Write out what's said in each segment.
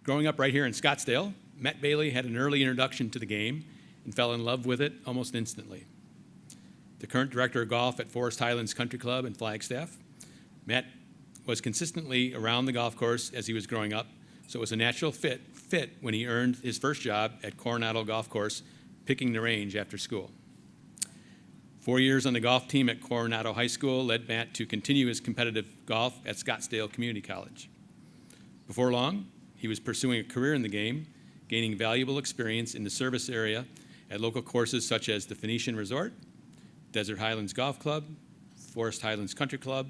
Growing up right here in Scottsdale, Matt Bailey had an early introduction to the game and fell in love with it almost instantly. The current director of golf at Forest Highlands Country Club in Flagstaff, Matt was consistently around the golf course as he was growing up, so it was a natural fit when he earned his first job at Coronado Golf Course, picking the range after school. 4 years on the golf team at Coronado High School led Matt to continue his competitive golf at Scottsdale Community College. Before long, he was pursuing a career in the game, gaining valuable experience in the service area at local courses such as the Phoenician Resort, Desert Highlands Golf Club, Forest Highlands Country Club,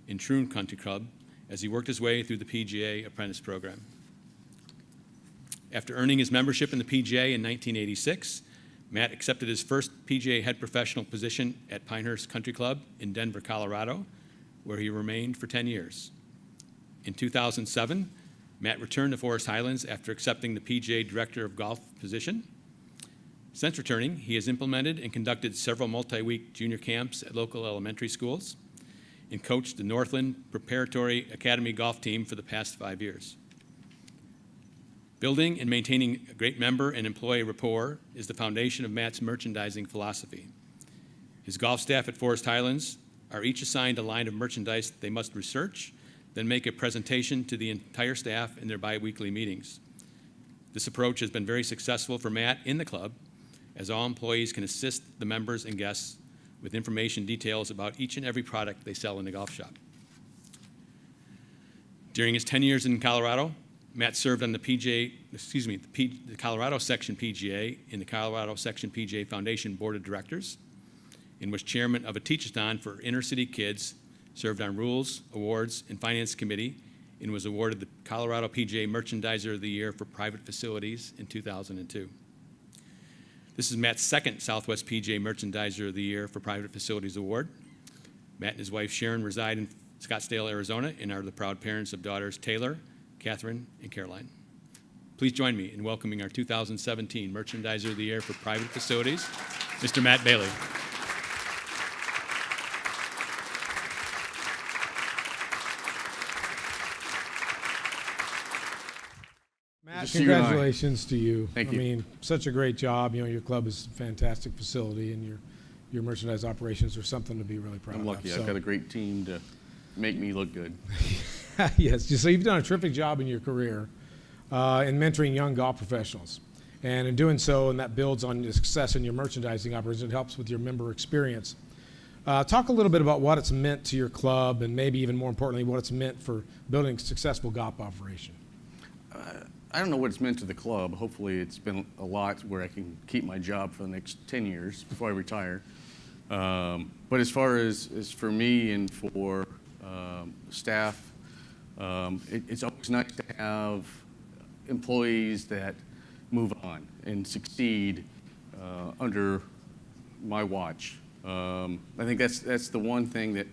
and Troon Country Club as he worked his way through the PGA apprentice program. After earning his membership in the PGA in 1986, Matt accepted his first PGA head professional position at Pinehurst Country Club in Denver, Colorado, where he remained for 10 years. In 2007, Matt returned to Forest Highlands after accepting the PGA Director of Golf position. Since returning, he has implemented and conducted several multi-week junior camps at local elementary schools and coached the Northland Preparatory Academy golf team for the past 5 years. Building and maintaining a great member and employee rapport is the foundation of Matt's merchandising philosophy. His golf staff at Forest Highlands are each assigned a line of merchandise they must research, then make a presentation to the entire staff in their bi-weekly meetings. This approach has been very successful for Matt in the club, as all employees can assist the members and guests with information details about each and every product they sell in the golf shop. During his 10 years in Colorado, Matt served on the Colorado Section PGA and the Colorado Section PGA Foundation Board of Directors, and was chairman of a teach-a-thon for inner-city kids, served on Rules, Awards, and Finance Committee, and was awarded the Colorado PGA Merchandiser of the Year for Private Facilities in 2002. This is Matt's second Southwest PGA Merchandiser of the Year for Private Facilities Award. Matt and his wife Sharon reside in Scottsdale, Arizona, and are the proud parents of daughters Taylor, Catherine, and Caroline. Please join me in welcoming our 2017 Merchandiser of the Year for Private Facilities, Mr. Matt Bailey. Matt, congratulations to you. Thank you. I mean, such a great job. You know, your club is a fantastic facility, and your merchandise operations are something to be really proud of. I'm lucky. I've got a great team to make me look good. Yes, so you've done a terrific job in your career in mentoring young golf professionals. And in doing so, and that builds on your success in your merchandising operations, it helps with your member experience. Talk a little bit about what it's meant to your club, and maybe even more importantly, what it's meant for building a successful golf operation. I don't know what it's meant to the club. Hopefully it's been a lot where I can keep my job for the next 10 years before I retire. But as far as for me and for staff, it's always nice to have employees that move on and succeed under my watch. I think that's the one thing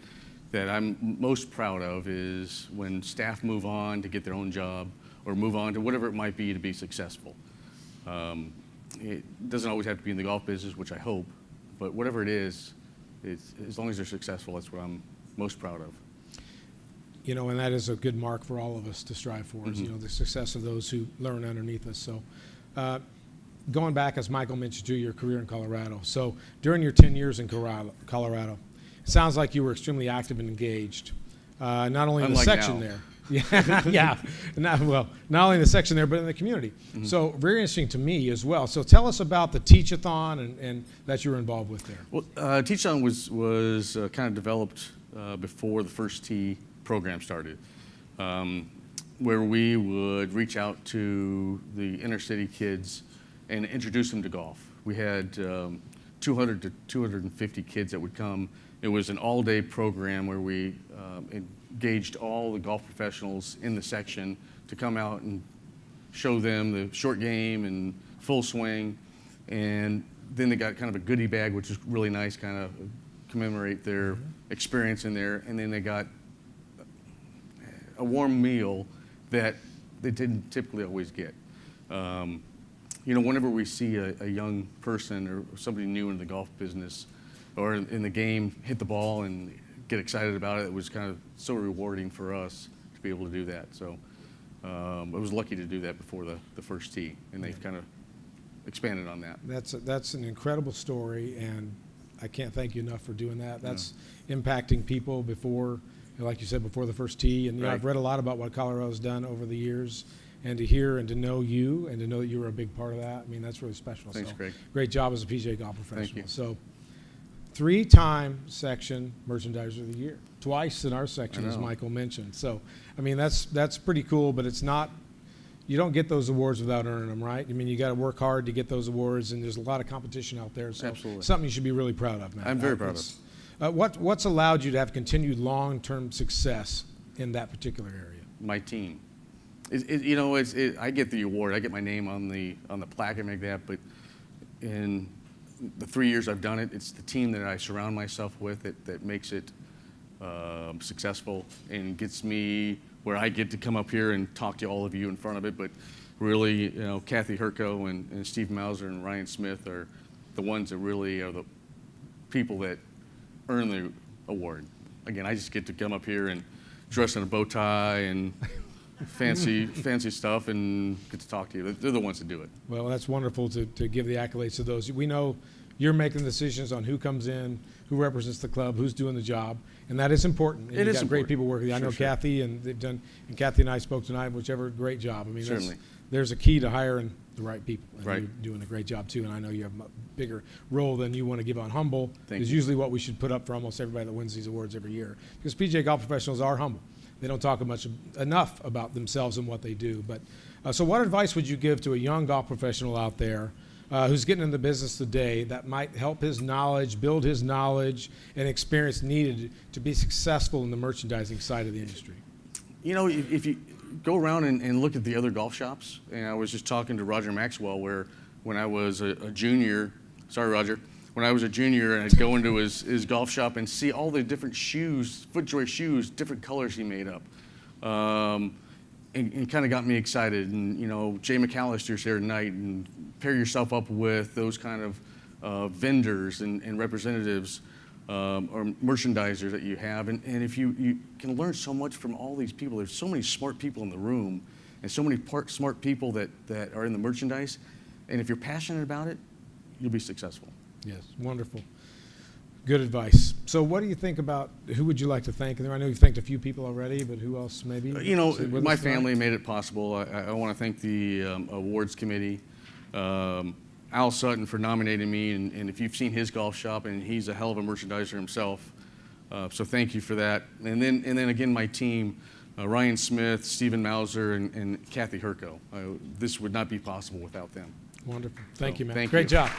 that I'm most proud of, is when staff move on to get their own job or move on to whatever it might be to be successful. It doesn't always have to be in the golf business, which I hope, but whatever it is, as long as they're successful, that's what I'm most proud of. You know, and that is a good mark for all of us to strive for, is, you know, the success of those who learn underneath us. So going back, as Michael mentioned, to your career in Colorado. So during your 10 years in Colorado, it sounds like you were extremely active and engaged, not only in the section there. Yeah, not only in the section there, but in the community. So very interesting to me as well. So tell us about the teach-a-thon and that you were involved with there. Well, teach-a-thon was kind of developed before the First Tee program started, where we would reach out to the inner city kids and introduce them to golf. We had 200 to 250 kids that would come. It was an all-day program where we engaged all the golf professionals in the section to come out and show them the short game and full swing. And then they got kind of a goodie bag, which is really nice, kind of commemorate their experience in there. And then they got a warm meal that they didn't typically always get. You know, whenever we see a young person or somebody new in the golf business or in the game hit the ball and get excited about it, it was kind of so rewarding for us to be able to do that. So I was lucky to do that before the first tee, and they've kind of expanded on that. That's an incredible story, and I can't thank you enough for doing that. That's impacting people before, like you said, before the first tee. And you know, Right. I've read a lot about what Colorado's done over the years, and to hear and to know you and to know that you were a big part of that, I mean, that's really special. Thanks, so, Greg. Great job as a PGA golf professional. Thank you. So, 3-time section Merchandiser of the Year. Twice in our section, I as know. Michael mentioned. So, I mean, that's pretty cool, but it's not, you don't get those awards without earning them, right? I mean, you got to work hard to get those awards, and there's a lot of competition out there. So, Absolutely. something you should be really proud of, man. I'm very proud of. What's allowed you to have continued long-term success in that particular area? My team. I get the award. I get my name on the plaque and like that. But in the 3 years I've done it, it's the team that I surround myself with that makes it successful and gets me where I get to come up here and talk to all of you in front of it. But really, Kathy Herco and Steve Mauser and Ryan Smith are the ones that really are the people that earn the award. Again, I just get to come up here and dress in a bow tie and fancy stuff and get to talk to you. They're the ones that do it. Well, that's wonderful to give the accolades to those. We know you're making decisions on who comes in, who represents the club, who's doing the job, and that is important. And It you is got great important. people working. I know Sure. Kathy, and Kathy and I spoke tonight, whichever great job. I mean, Certainly. there's a key to hiring the right people. And Right. you're doing a great job too, and I know you have a bigger role than you want to give on humble. Thank is you. usually what we should put up for almost everybody that wins these awards every year. Because PGA golf professionals are humble. They don't talk enough about themselves and what they do. But so what advice would you give to a young golf professional out there who's getting into business today that might help his knowledge, build his knowledge and experience needed to be successful in the merchandising side of the industry? If you go around and look at the other golf shops, and I was just talking to Roger Maxwell, where when I was a junior, sorry, Roger, when I was a junior, and I'd go into his golf shop and see all the different shoes, FootJoy shoes, different colors he made up. And kind of got me excited. And, Jay McAllister's here tonight, and pair yourself up with those kind of vendors and representatives or merchandisers that you have. And if you can learn so much from all these people. There's so many smart people in the room and so many smart people that are in the merchandise. And if you're passionate about it, you'll be successful. Yes, wonderful. Good advice. So what do you think about, who would you like to thank? I know you've thanked a few people already, but who else maybe? My family made it possible. I want to thank the awards committee, Al Sutton for nominating me, and if you've seen his golf shop, and he's a hell of a merchandiser himself, so thank you for that. And then again, my team, Ryan Smith, Stephen Mauser, and Kathy Herco. This would not be possible without them. Wonderful. Thank So, you, man. thank Great you. job.